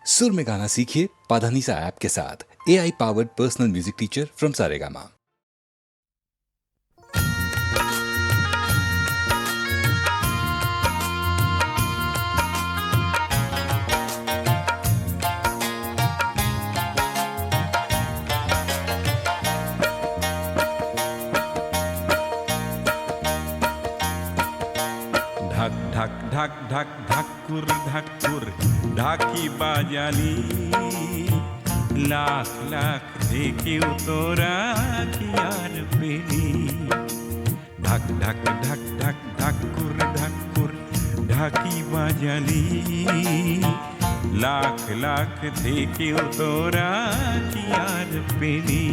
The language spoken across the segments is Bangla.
सुर में गाना सीखिए पाधानीसा ऐप के साथ। AI powered personal music teacher from Saregama. ঢাক ঢাক ঢাক ঢাক ঢাকুর ঢাকুর ঢাকি বাজালি, লাখ লাখ থেকেও তোরা কি আর পেলি। ঢাক ঢাক ঢাক ঢাক ঢাকুর ঢাকুর ঢাকি বাজালি, লাখ লাখ থেকেও তোরা কি আর পেলি।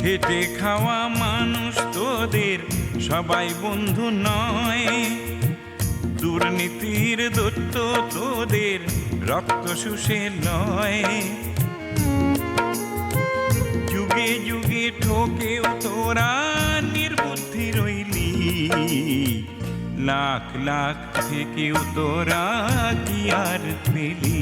খেটে খাওয়া মানুষ তোদের সবাই বন্ধু নয়, দুর্নীতির দৈত্য তোদের রক্ত শুষে লয়। যুগে যুগে ঠকেও তোরা নির্বুদ্ধি রইলি, লাখ লাখ থেকেও তোরা কি আর পেলি।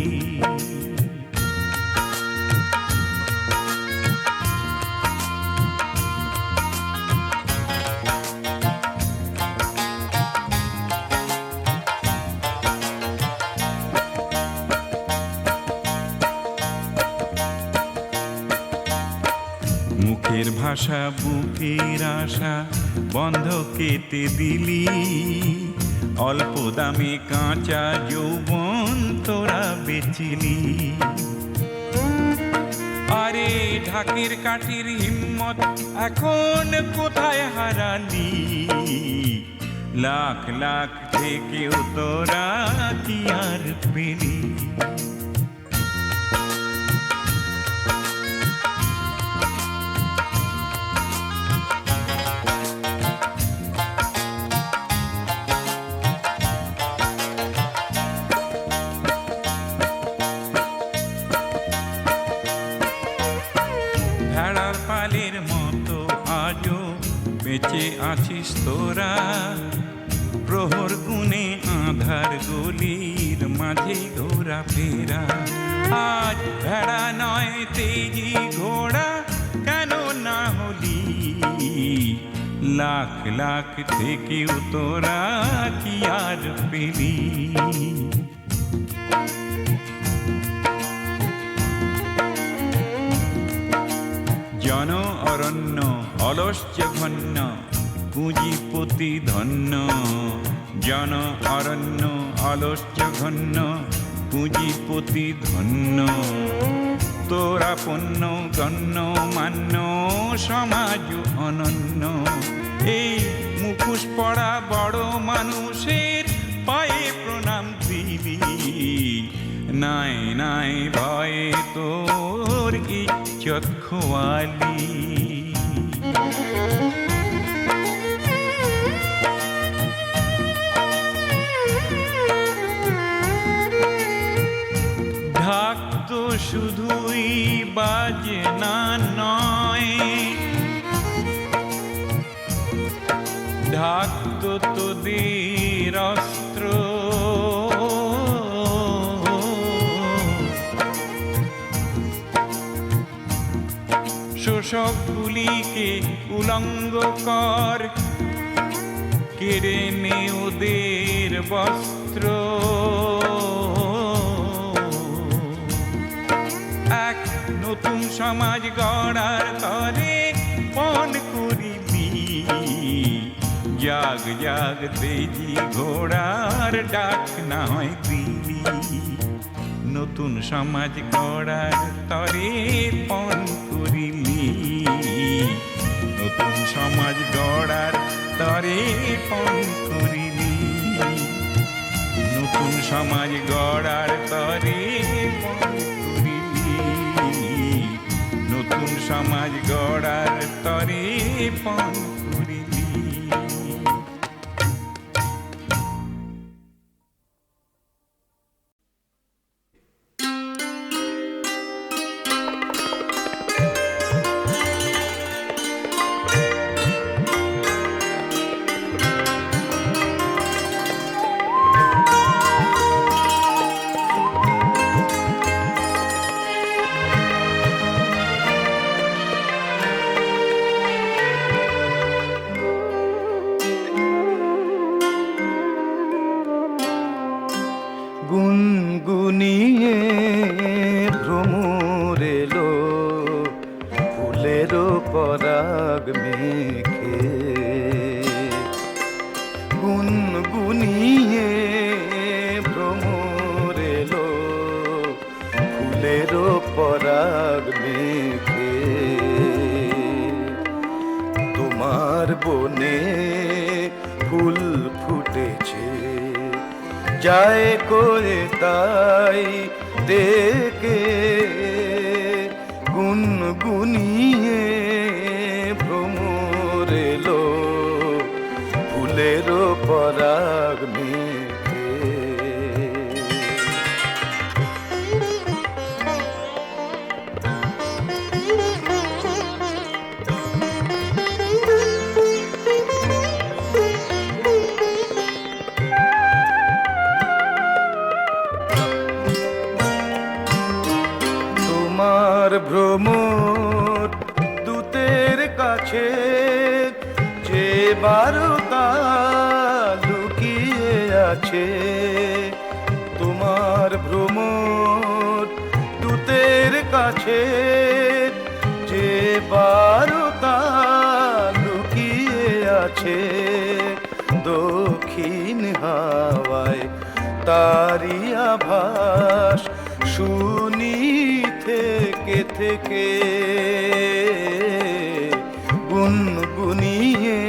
মুখের ভাষা বুকের আশা বন্ধ কেটে দিলি, অল্প দামে কাঁচা যৌবন তোরা বেচিলি। আরে ঢাকের কাঠির হিম্মত এখন কোথায় হারালি, লাখ লাখ থেকেও তোরা কি আর পেলি। ভেড়ার পালের মতো আজও বেঁচে আছিস তোরা, প্রহর গুনে আধার গলির মাঝে ঘোরা ফেরা। আজ ভেড়া নয় তেজি ঘোড়া কেন না হলি, লাখ লাখ থেকেও তোরা কি আর পেলি। জন অরণ্য অলস জঘন্য পুঁজিপতি ধন্য, জন অরণ্য অলস জঘন্য পুঁজিপতি ধন্য। তোরা পণ্য গণ্য মান্য সমাজ অনন্য, এই মুখোশ পড়া বড় মানুষের পায়ে প্রণাম দিলি, নাই নাই ভয়ে তোর ইজ্জত খোয়ালি। ঢাক তো শুধুই বাজনা নয়, ঢাক তো তোদের অস্ত্র। শোষকগুলিকে উলঙ্গ কর, কেড়ে নে ওদের বস্ত্র। এক নতুন সমাজ গড়ার তরে পণ করিবি, জাগ জাগ তেজি ঘোড়ার ডাক না হয় দিলি। নতুন সমাজ গড়ার তরে পণ করিলি, নতুন সমাজ গড়ার তরে পণ করিলি, নতুন সমাজ গড়ার তরে পণ করিলি, নতুন সমাজ গড়ার তরে পণ করিলি। গুনগুনিয়ে ভ্রমর এলো ফুলের পরাগ মেখে, গুনগুনিয়ে ভ্রমর এলো ফুলের পরাগ মেখে। তোমার বনে ফুল ফুটেছে, যায় করে তাই ডেকে, গুনগুনিয়ে ভ্রমর এলো ফুলের পরাগ মেখে। তোমার ভ্রমর দূতের কাছে যে বারতা লুকিয়ে আছে, তোমার ভ্রমর দূতের কাছে যে বারতা লুকিয়ে আছে, দক্ষিণ হাওয়ায় তারি আভাস শুনি থেকে থেকে, গুনগুনিয়ে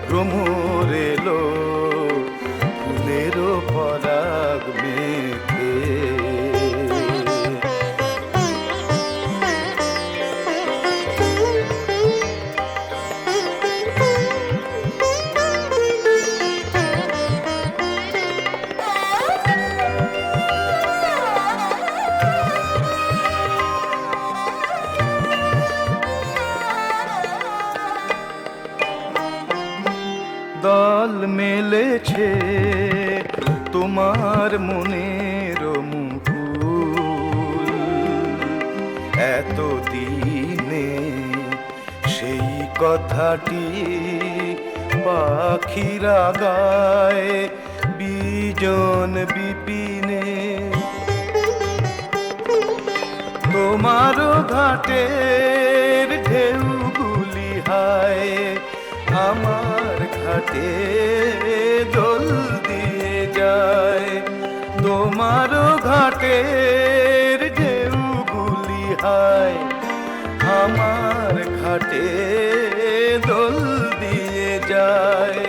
ভ্রমর এলো ফুলের পরাগ মেখে। দল মেলেছে তোমার মনের মুকুল, এতদিনে সেই কথাটি পাখিরা গায় বিজন বিপিনে। তোমার ঘাটের ঢেউগুলি হায় আমার ঘাটে দোল দিয়ে যায়, তোমার ঘাটের ঢেউগুলি হায় আমার ঘাটে দোল দিয়ে যায়।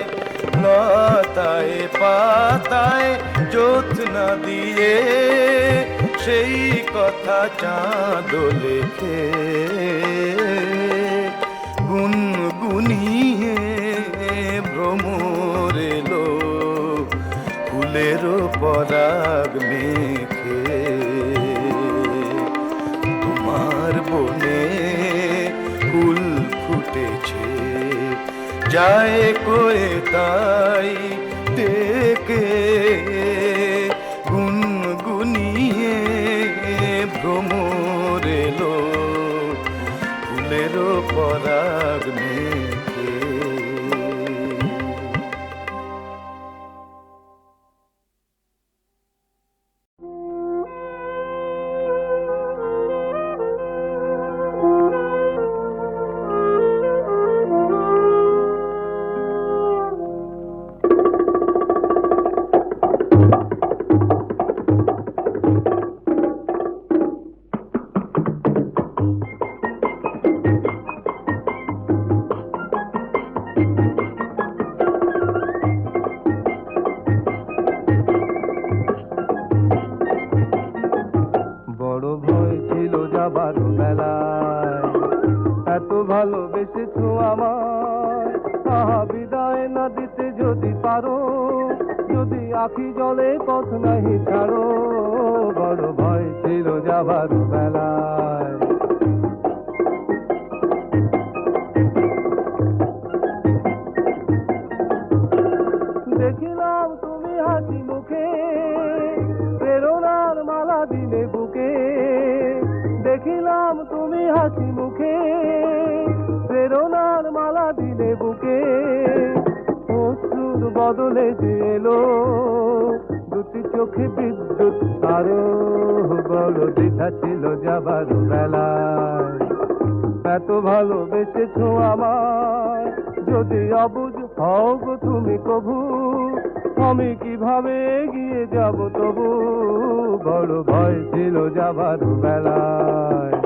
লতায় পাতায় জ্যোৎস্না দিয়ে সেই কথা চাঁদ লেখে, গুনগুনিয়ে ভ্রমর এলো ফুলের পরাগ মেখে। তোমার বনে ফুল ফুটেছে, যায় কয়ে তাই ডেকে, গুনগুনিয়ে ভ্রমর এলো ফুলের পরাগ মেখে। ভালোবেসেছো আমায়, আহা বিদায় না দিতে যদি পারো, যদি আখি জলে পথ নাহি ছাড়ো, বড় ভয় ছিল যাবার বেলায়। দেখিলাম তুমি হাসি মুখে প্রেরণার মালা দিলে বুকে, দেখিলাম তুমি হাসি মুখে প্রেরণার মালা দিলে বুকে, অশ্রুর বদলে যে এলো দুটি দুটি চোখে বিদ্যুৎ আরো বড় দ্বিধা ছিল যাবার বেলায়। এত ভালোবেসেছো আমায়, যদি অবুঝ হও গো তুমি কভু, আমি কিভাবে এগিয়ে যাব তবু, বড় ভয় ছিল যাবার বেলায়।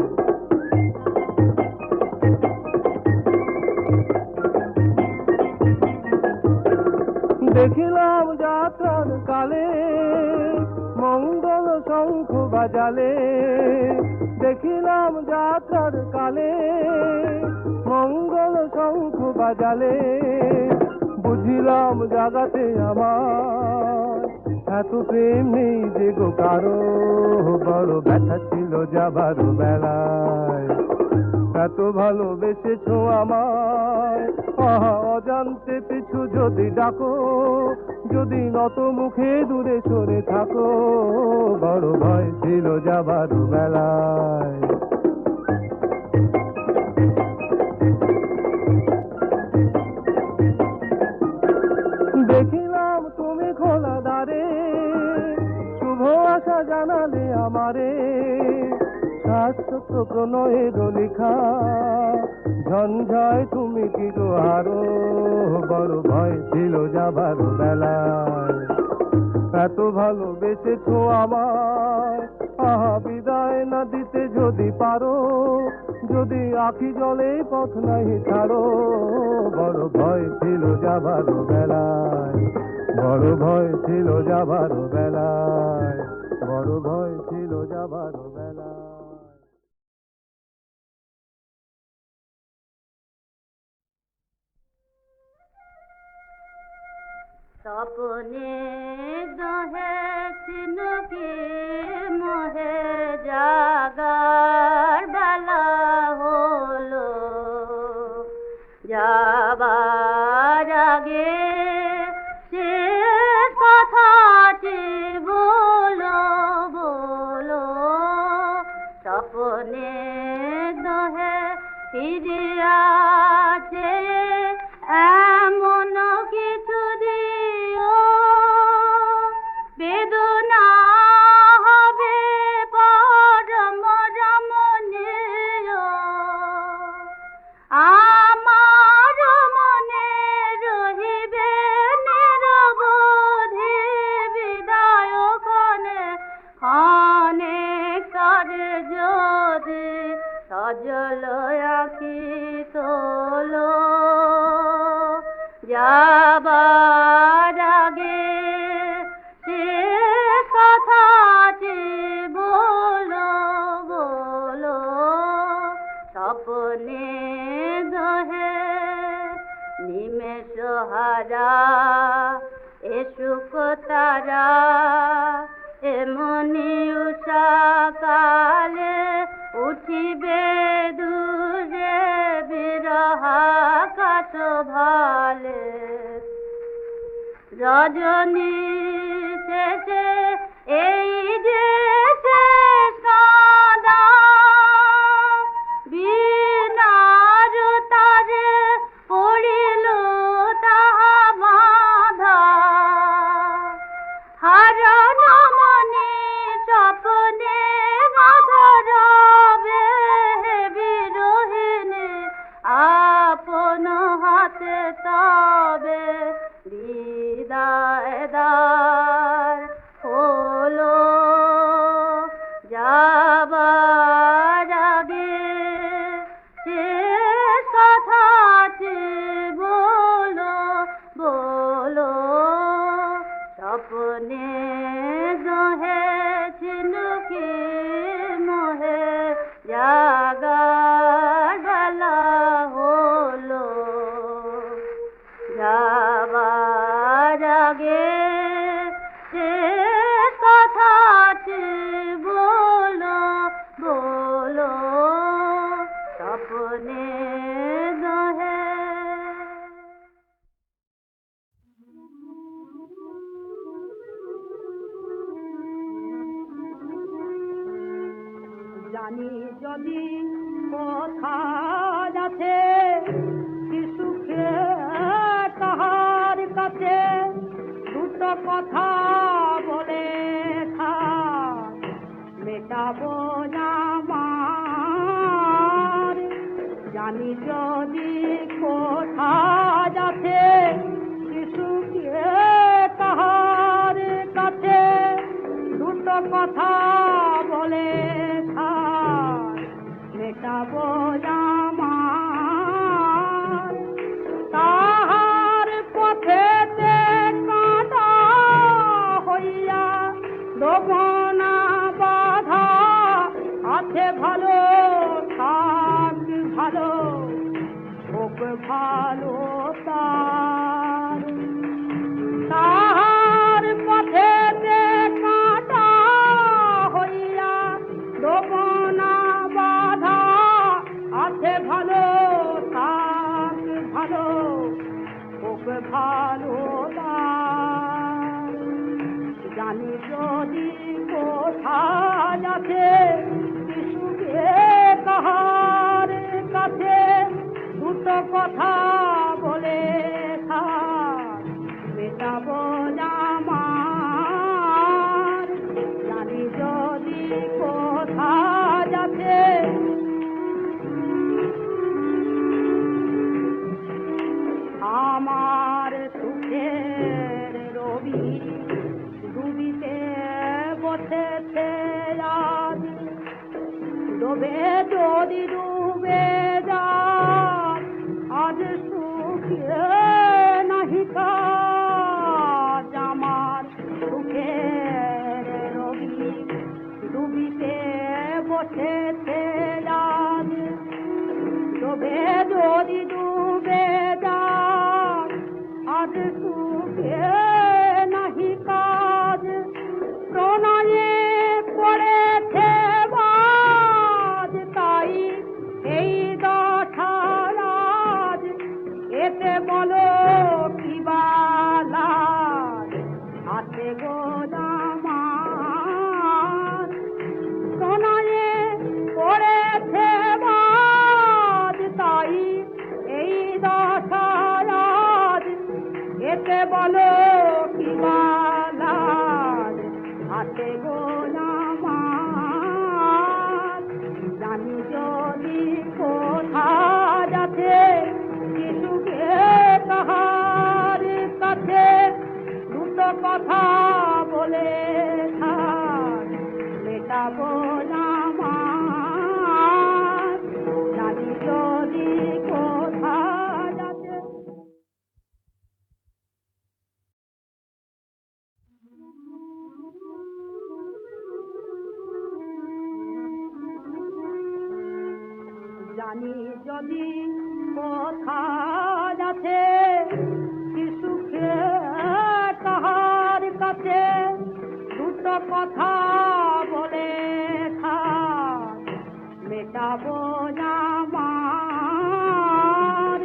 দেখিলাম যাত্রার কালে মঙ্গল শঙ্খ বাজালে, দেখিলাম যাত্রার কালে মঙ্গল শঙ্খ বাজালে, বুঝিলাম জাগাতে আমার এত প্রেম নেই যে গো কারো, বড় ব্যথা ছিল যাবার বেলায়। এত ভালোবেসেছো আমায়, অজান্তে পিছু যদি ডাকো, যদি নত মুখে দূরে সরে থাকো, বড় ভয় ছিল যাবার বেলায়। দেখিলাম তুমি খোলা দ্বারে শুভ আশা জানালে আমারে, শাশ্বত প্রণয়ের লেখা ঝঞ্ঝায় তুমি কি গো আরো, বড় ভয় ছিল যাবার বেলায়। এত ভালোবেসেছো আমায়, বিদায় না দিতে যদি পারো, যদি আখি জলে পথ নাই ছাড়ো, বড় ভয় ছিল যাবার বেলায়, বড় ভয় ছিল যাবার বেলায়, বড় ভয় ছিল যাবার বেলায়। স্বপ্নে দহে চিনুকে মোহে জাগার বেলা হলো, যাবার আগে সে কথাটি বলো বলো, স্বপ্নে দহে ফিরিয়া এমন কিছু দিও, বেদনা হবে পরম রমণীয়, আমার মনে রহিবে নিরবধি বিদায় ক্ষণে ক্ষণে করে যদি সজল আঁখি তোলো, যাবার আগে সে কথাটি বলো বলো, স্বপ্নে দহে নিমেষ হারা এ সুখ তারা, এমনি উষা কালে উঠিবে দূরে বিরহাকাশ ভালে, রজনী শেষে এই যে শেষ কাঁদা, বিনার তারে পড়িল তাহা বাঁধা, হারান মনে স্বপ্নে বাঁধা রবে বিরোহিণী, আপন হাতে তবে বিদায় দ্বার হলো, যাবার আগে সে কথাটি বলো বলো, স্বপ্নে দহে ঝিনুকি মোহে জাগার বেলা হলো, যাবার আগে সে কথাটি বলো বলো, স্বপ্নে দহে। জানি যদি কথা আছে কি সুখে তাহার কাছে দুটো কথা বলে মেটাবো আমার জানি যদি কোথা যাচ্ছে শিশুকে তাহার কাছে দুটো কথা বলে থাক মেটাবো আমার তাহার পথেতে কাঁটা হইয়া দোবনা বাধা আছে ভালো থাক ভালো হোক ভালো তাহার পথেতে কাঁটা হইয়া দোবনা বাধা আছে ভালো থাক ভালো হোক ভালো জানি যদি কোথা যাচ্ছে শিশুকে কাহার কাছে দুটো কথা বলে থাক মেটাবো আমার জানি যদি কোথা যাচ্ছে আমার সুখের রবি ডুবিতে বসেছে আজ ডোবে যদি ডুবে যায় আজ সুখে নাহি কাজ আমার সুখের রবি ডুবিতে বসেছে আজ ডোবে যদি ডুবে যায় আজ সুখে নাহি কাজ প্রণয়ে পড়েছে বাজ তাই এই দশারাজ এতে বলো কি বালাজ হাতে গোদামার প্রণয়ে পড়েছে বাজ তাই এই দশারাজ এতে বলো কি বালাজ হাতে গোলামার জানি যদি কোথা যাচ্ছে শিশুকে তাহার কাছে দুটো কথা বলে থাক মেটাবো আমার জানি যদি কোথা যাচ্ছে জানি যদি কোথা যাচ্ছে শিশুকে তাহার কাছে দুটো কথা বলে থাক মেটাবো আমার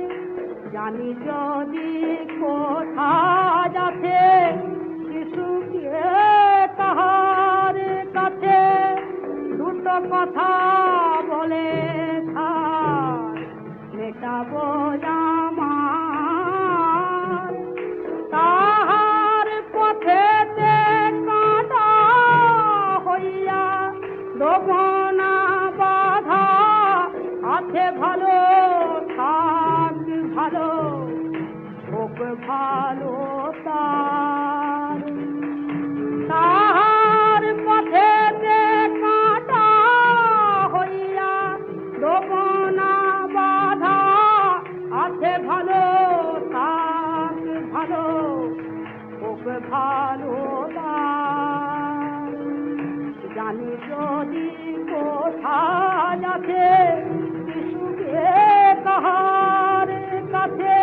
জানি যদি কোথা যাচ্ছে শিশুকে তাহার কাছে দুটো কথা বলে থাক মেটাবো আমার তাহার পথেতে কাঁটা হইয়া দোবনা বাধা আছে ভালো থাক ভালো হোক ভালো তাহার পথেতে কাঁটা হইয়া দোবনা বাধা আছে ভালো থাক ভালো হোক ভালো জানি যদি কোথা যাচ্ছে শিশুকে কাহার কাছে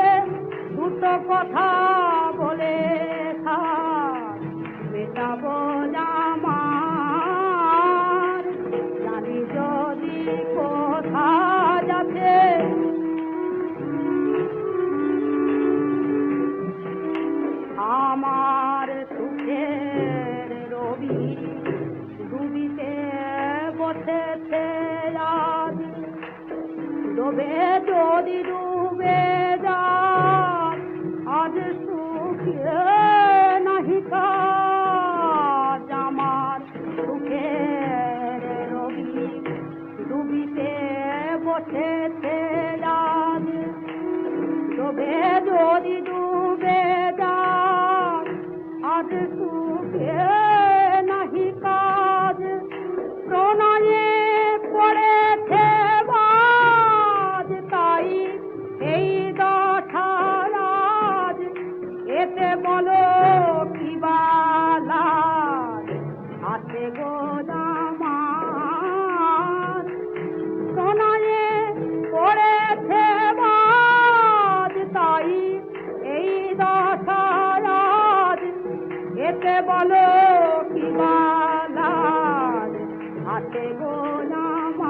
দুটো কথা বলে থাক মেটাবো আমার জানি যদি কোথা যাচ্ছে আমার সুখের রবি ডুবিতে বসেছে আজ ডোবে যদি ডুবে যায় আজ সুখে নাহি কাজ আমার সুখের সুখে নাহি কাজ, প্রণয়ে পড়েছে বাজ, তাই এই দশারাজ, এতে বলো কি বালাজ আছে গো জামাত। প্রণয়ে পড়েছে বাজ, তাই এই দশারাজ, এতে বলো কি বালাজ আছে গো জামাত।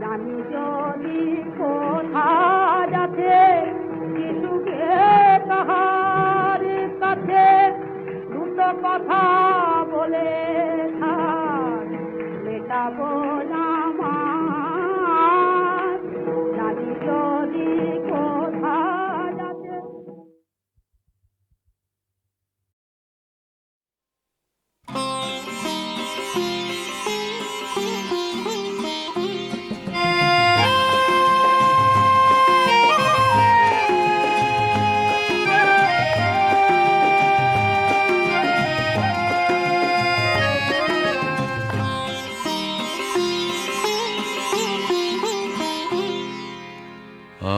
জানি যদি কোথা যাচ্ছে শিশুকে তাহার কাছে, দুটো কথা বলে থাক মেটাবো জামাত। জানি যদি কোথা যাচ্ছে।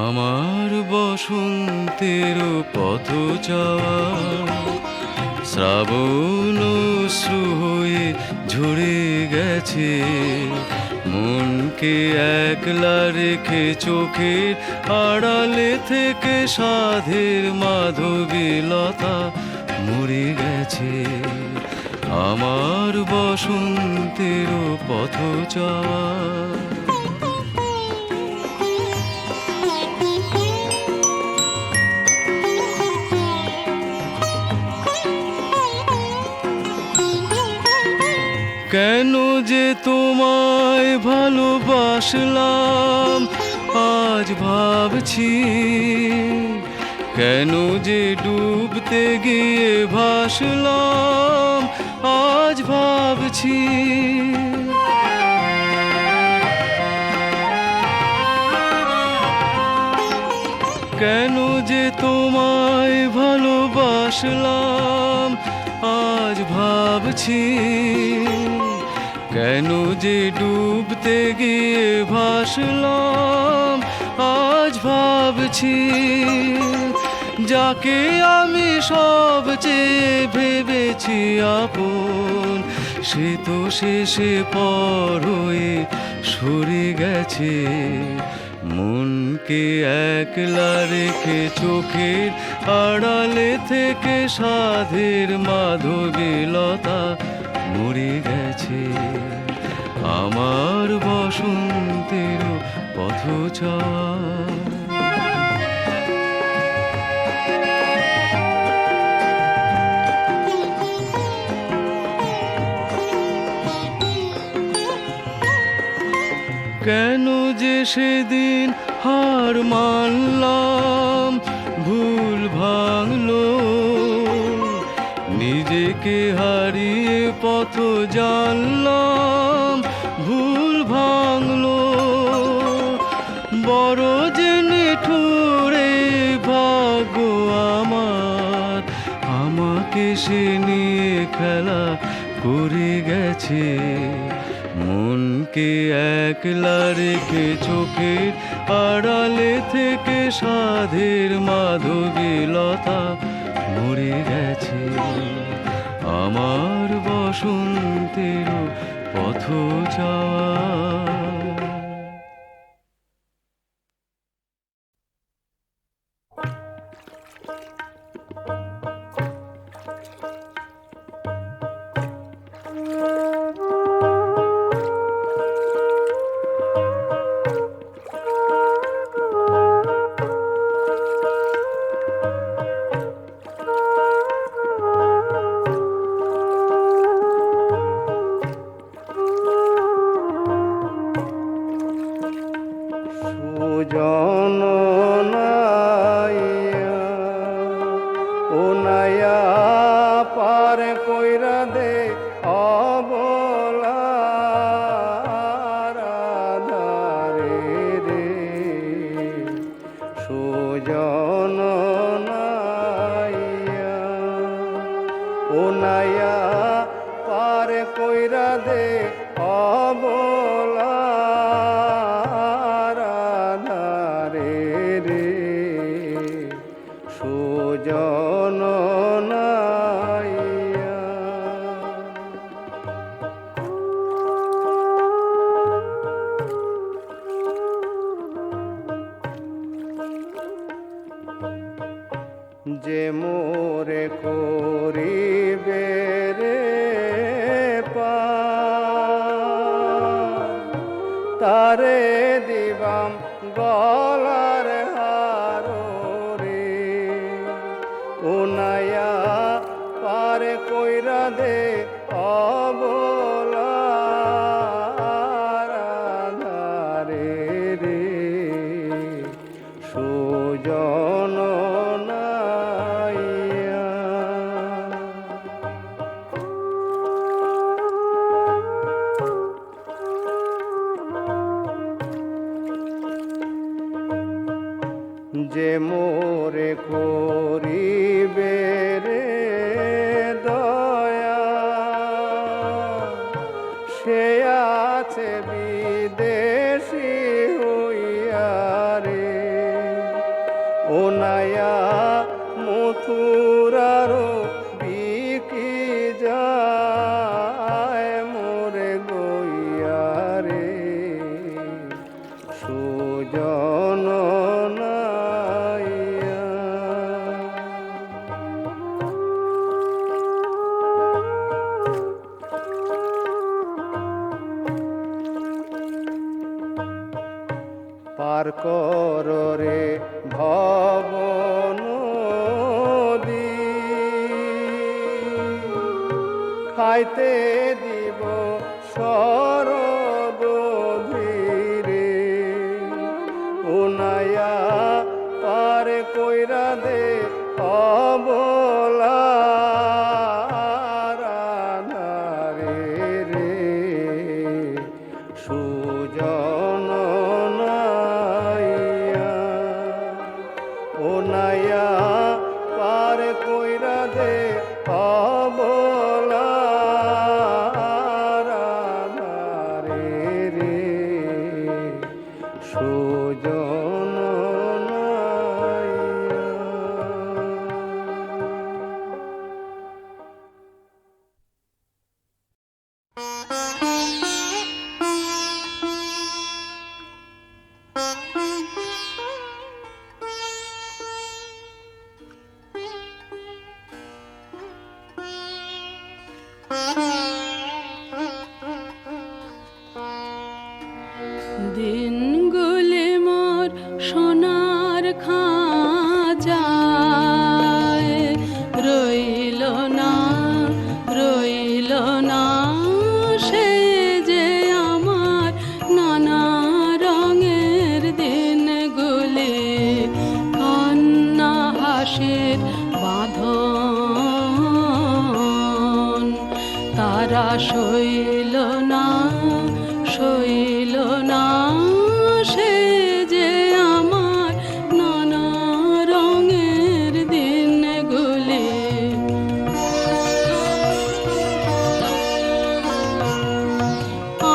আমার বসন্তের পথ চাওয়া শ্রাবণ অশ্রু হয়ে ঝরে গেছে, মনকে একলা রেখে চোখের আড়ালে থেকে সাধের মাধবীলতা মরে গেছে। আমার বসন্তের পথ চাওয়া কেন যে তোমায় ভালোবাসলাম আজ ভাবছি, কেন যে ডুবতে গিয়ে ভাসলাম আজ ভাবছি। কেন যে তোমায় ভালোবাসলাম আজ ভাবছি, কেন যে ডুবতে গিয়ে ভাসলাম আজ ভাবছি। যাকে আমি সবচেয়ে ভেবেছি আপন, সে তো শেষে পর হয়ে সরে গেছে। মনকে একলা রেখে চোখের আড়ালে থেকে সাধের মাধবীলতা মরে গেছে। আমার বসন্তের পথ চাওয়া কেন যে সেদিন হার মানলাম, ভুল ভাঙলো নিজেকে হারিয়ে পথ জানলাম, ভুল ভাঙলো বড় যে নিঠুরে ভাগ্য আমার, আমাকে সে নিয়ে খেলা করে গেছে। মনকে একলা রেখে চোখের আড়ালে থেকে সাধের মাধবীলতা মরে গেছে। আমার বসন্তের পথ চাওয়া সুজন নাইয়া ও নাইয়া পার কইরা দে অবলা রাধারে রে সুজন নাইয়া। যে মোরে করিবে রে পার তারে দিবাম গলার হার রে ও নাইয়া পার কইরা দে অবলা রাধারে রে সুজন নাইয়া। যে মোরে করিবে রে দয়া সে আছে বিদেশি হইয়া রে ও নাইয়া মথুরারো বিকি যায় মোরে গইয়া রে সুজন নাইয়া। পার কর রে ভব নদী খাইতে দিব শরদ ধীরে ও নাইয়া পার কইরা দে অবলা রাধারে রে সুজন নাইয়া ও নাইয়া পার কইরা দে অবলা রাধারে রে সুজন নাইয়া। দিনগুলি মোর সোনার খাঁচায় রইল না সে যে আমার নানা রঙের দিনগুলি কান্না হাসির বাঁধন তারা সইল না সে যে আমার নানা রঙের দিনগুলি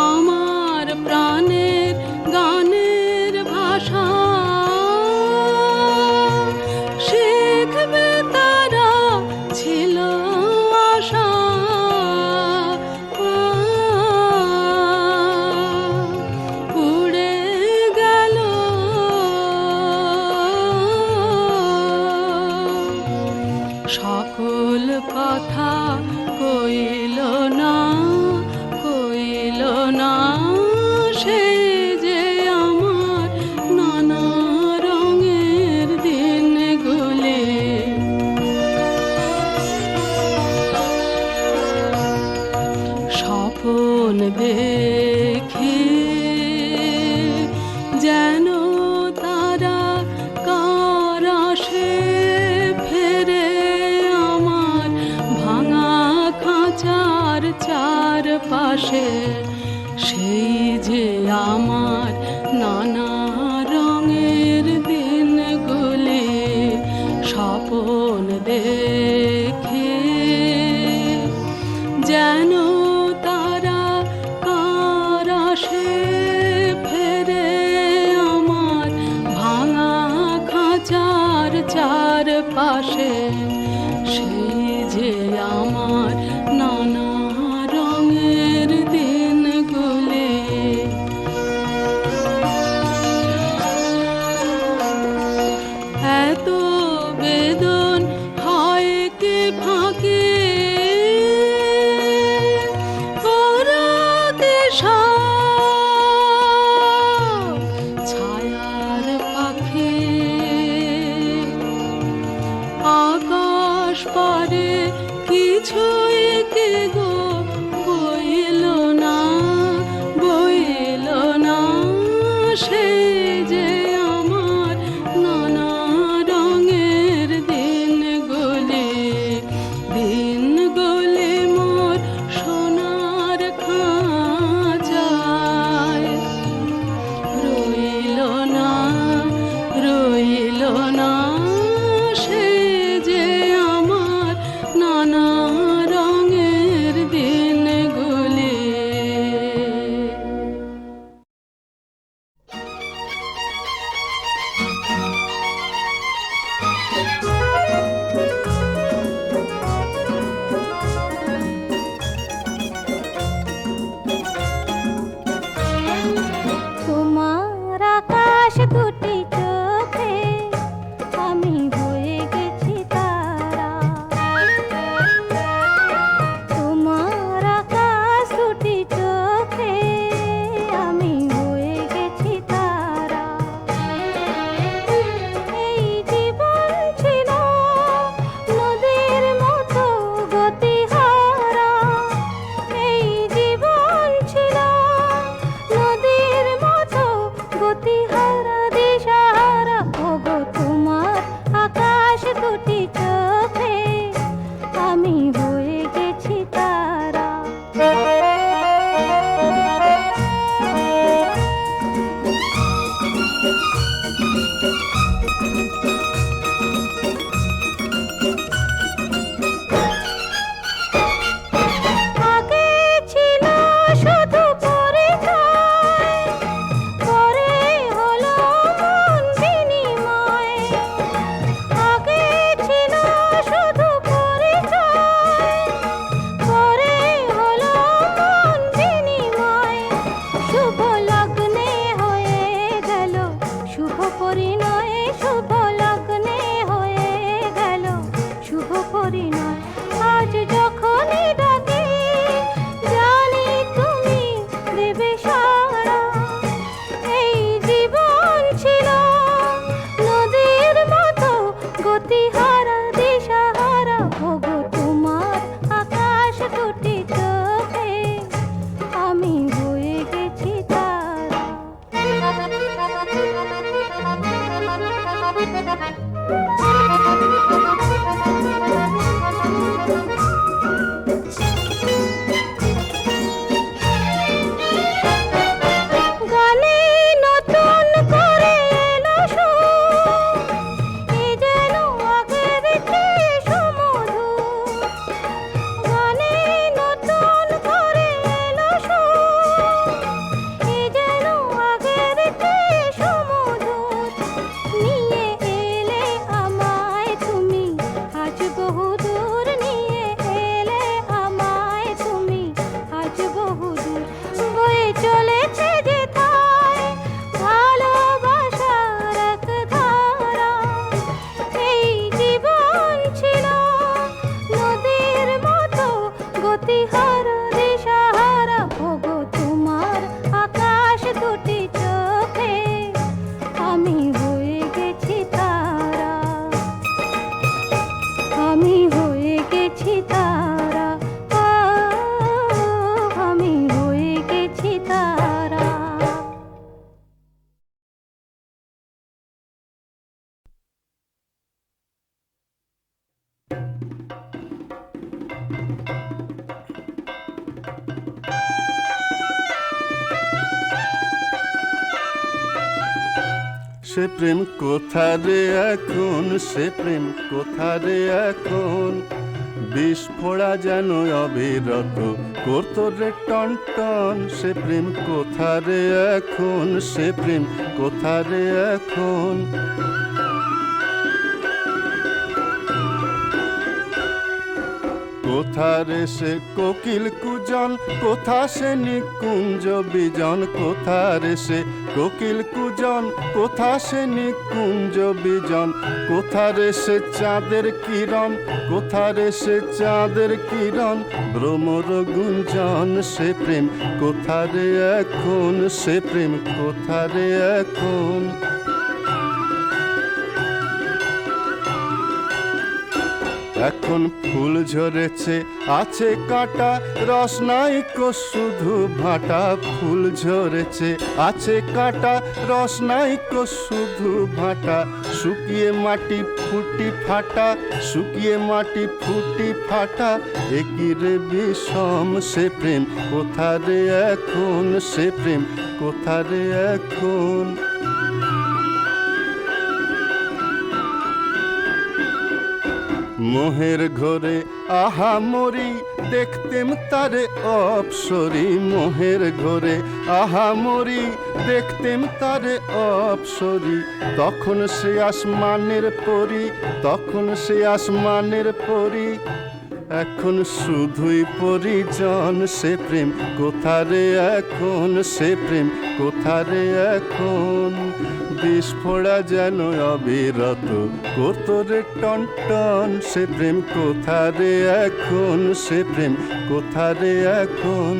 আমার প্রাণের গানের ভাষা শিখবে তারা ছিল আশা উড়ে গেল সকল কথা কইল না সে যে আমার নানা রঙের দিনগুলি স্বপন দেখি যেন তারা কারাশে ফেরে আমার ভাঙা খাঁচার চারপাশে সেই যে আমার নানা রঙের দিনগুলি স্বপন দেখে যে আমার নানা রঙের দিনগুলি। এত বেদন হয় কি ফাঁকে ওরাতে সব ছায়ার পাখি। আকাশ পারে কিছুই কি গো বইল না, বইল না, সে যে আমার নানা রঙের দিনগুলি। দিনগুলি মোর সোনার খাঁচায় রইল না, রইল না, সে যে আমার নানা রঙের দিনগুলি। তোমার আকাশ দুটি চোখে আমি হয়ে গেছি তারা। তোমার আকাশ দুটি চোখে আমি হয়ে গেছি তারা। এই জীবন ছিল নদীর মতো গতিহারা। এই জীবন ছিল নদীর মতো গতিহারা, দিশাহারা। ওগো তোমার আকাশ দুটি চোখে আমি হয়ে গেছি তারা। আগে ছিল শুধু পরিচয়, পরে হলো মন বিনিময়। আগে ছিল শুধু পরিচয়, পরে হলো মন বিনিময়। শুভ লগ্নে হয়ে গেল শুভ পরিণয়, শুভ লগ্নে হয়ে গেল শুভ পরিণয়। আজ যখনই ডাকি জানি তুমি দেবে সাড়া। এই জীবন ছিল নদীর মতো গতিহারা, দিশাহারা। ওগো তোমার আকাশ দুটি চোখে আমি হয়ে গেছি তারা। গানে নতুন করে এলো সুর, এ যেন আগের চেয়ে সুমধুর। গানে নতুন করে এলো সুর, এ যেন আগের চেয়ে সুমধুর। নিয়ে এলে আমায় তুমি আজ বহুদূর, নিয়ে এলে আমায় তুমি আজ বহুদূর। বয়ে চলেছে যেথায় ভালোবাসার এক ধারা। এই জীবন ছিল নদীর মতো গতিহারা, দিশাহারা। ওগো তোমার আকাশ দুটি চোখে আমি হয়ে গেছি তারা। আমি হয়ে গেছি তারা, আমি হয়ে গেছি তারা। সে প্রেম কোথা রে এখন, সে প্রেম কোথা রে এখন। বিস্ফোরা যেন অবিরত করতো রে টন টন। সে প্রেম কোথা রে এখন, সে প্রেম কোথা রে এখন। কোথারে সে কোকিল কুজন, কোথা সে নিকুঞ্জ বিজন, কোথারে সে কোকিল কুজন, কোথা সে নিকুঞ্জ বিজন, কোথারে সে চাঁদের কিরণ, কোথারে সে চাঁদের কিরণ, ভ্রমর গুঞ্জন, সে প্রেম কোথারে এখন, সে প্রেম কোথারে এখন। এখন ফুল ঝরেছে আছে কাঁটা, রস নাই কো শুধু ভাটা, ফুল ঝরেছে আছে কাঁটা, রস নাই কো শুধু ভাটা, শুকিয়ে মাটি ফুটি ফাটা, শুকিয়ে মাটি ফুটি ফাটা, একই রে বিষম, সে প্রেম কোথারে এখন, সে প্রেম কোথারে এখন। মোহের ঘরে আহা মরি, দেখতেম তারে অপসরি, মোহের ঘরে আহা মরি, দেখতেম তারে অপসরি, তখন সে আসমানের পরি, তখন সে আসমানের পরি, এখন শুধুই পরিজন, সে প্রেম কোথারে এখন, সে প্রেম কোথারে এখন। বিস্ফোরা যেন অবিরত করত রে টন টন, সে প্রেম কোথারে এখন, সে প্রেম কোথারে এখন।